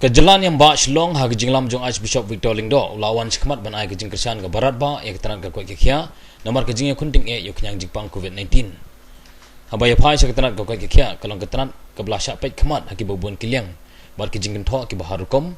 Kejalan yang ba Shillong ha gejinglam jong Archbishop Victor Lingdo lawan skmat ban ai gejing Kristian ke barat ba ya keteran ke kuat kekhia namar gejing ya kunting yo kenyang jingpang COVID-19 habaya phai sa keteran ke kuat kekhia kalong keteran ke belah syak pet khmat haki babun kiliang bar gejing gentho ki baharukom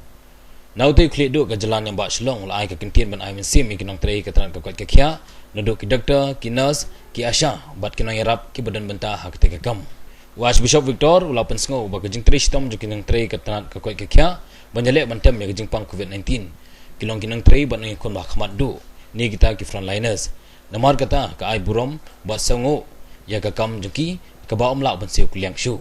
naute khle do kejalan yang ba Shillong la ai ke kentien ban ai mensim kinong trei keteran ke kuat kekhia naduk ki doktor ki nurse ki asha bat kinong yarap ki badan bentah ha ketekam Archbishop Victor ulapan sengo ba gejing tri stom jo kinang tri ketanat ka kuat kekya banjale bantem ya gejing pang COVID-19 kilong kinang tri ban ngi kon ba khmat du ni kita ki frontliners namar kata ka ai burom ba sengo ya ka kam joki ka ba omla ban siu kuliang shu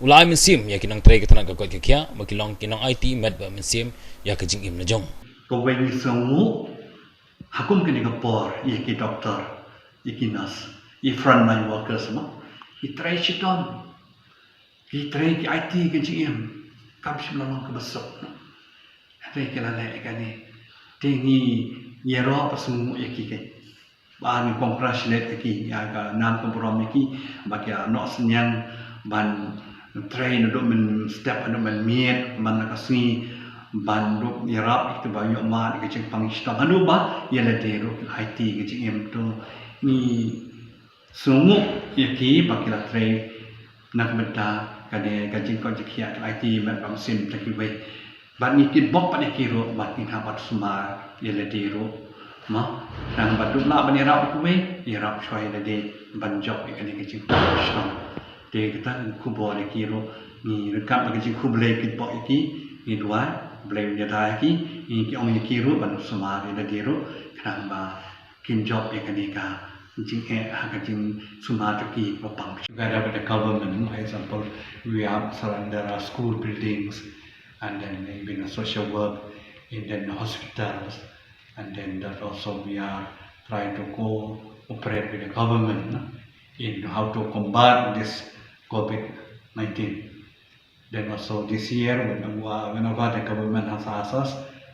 ulai mensim ya kinang tri ketanat ka kuat kekya ba kilong kinang IT med ba mensim ya gejing im najong ko wen sengo hakum kini ka por ya ki doktor ki nurse i frontline workers ma i try chiton i try ki IT ke GM kam sim lalong ke besok try ke lalai ka ni tingi yero pasmu ki ke ba ni congratulate ki ya ka nam kompromi ki ba ka no senyang ban try no do men step no men miet man ka sni ban do yarap itu ba yo ma ke ching pang sta anu ba yela de ro IT ke GM to ni sungu yaki bakila tray nak benda kade gajing kon jekia IT mat bang sim takiwe bat ni kit bok pat ikiro bat ni habat sumar yele diro ma nang baduk la ban yarap kuwe yarap choi la de ban job ikane gajing sham de kita kubo le kiro ni rekap gajing kuble kit bok iki ni dua blame yada iki ni ki ong ikiro ban sumar yele diro kan ba kin job ikane ka Hakating Sumataki Papang. Together with the government, for example, we have surrender our school buildings and then even a social work in the hospitals, and then that also we are trying to cooperate with the government in how to combat this COVID-19. Then also this year, whenever the government has asked us,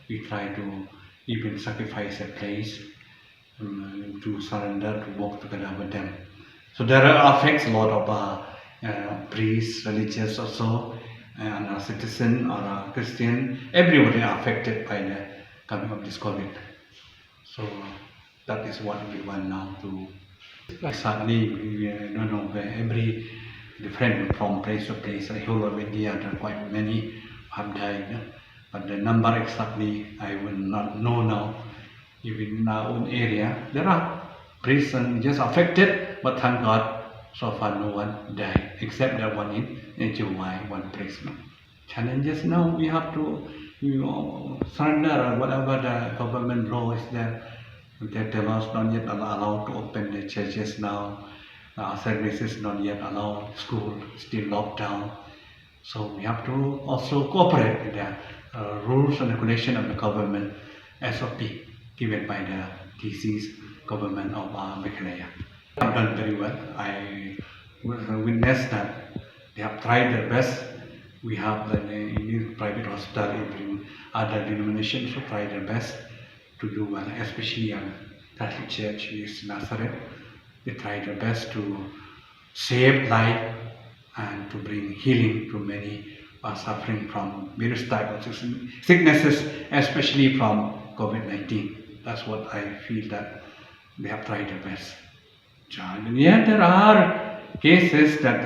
we try to even sacrifice a place to surrender, to work together with them. So there affects a lot of priests, religious also, and a citizen or a Christian. Everybody are affected by the coming of this COVID. So that is what we want now to. Sadly, we don't know every different from place to place. The whole of India, there are quite many have died, but the number exactly I will not know now. Even in our own area, there are priests and just affected, but thank God, so far no one died, except that one in July, one priest. Challenges now, we have to surrender or whatever the government law is there. They tell us not yet allowed to open the churches now, services not yet allowed, school still locked down. So we have to also cooperate with the rules and regulation of the government, SOP. Given by the disease government of Meghalaya. They have done very well. I witnessed that they have tried their best. We have the private hospital, even other denominations who tried their best to do well, especially Catholic Church, which is Nazareth. They tried their best to save life and to bring healing to many who are suffering from various types of sicknesses, especially from COVID-19. That's what I feel that they have tried their best. And yet there are cases that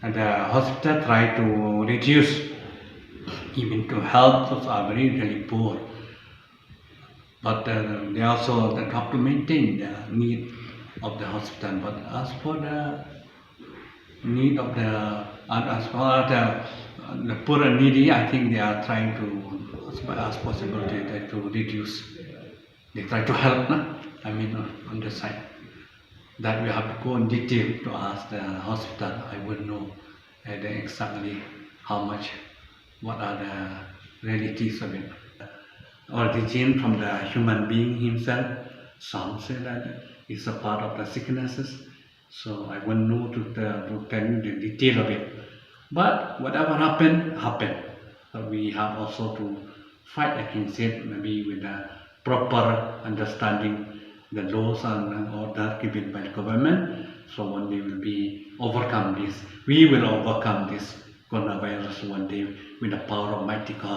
the hospital try to reduce, even to help those are very really poor. But they also have to maintain the need of the hospital. But as for the need of as for the poor and needy, I think they are trying to, as possible, to reduce. They try to help, on the side. That we have to go in detail to ask the hospital. I wouldn't know exactly how much, what are the realities of it. Origin from the human being himself, some say that it's a part of the sicknesses. So I wouldn't know to tell you the detail of it. But whatever happened. So we have also to fight against it, maybe with the proper understanding the laws and order given by the government. So one day will be overcome this. We will overcome this coronavirus one day with the power of mighty God.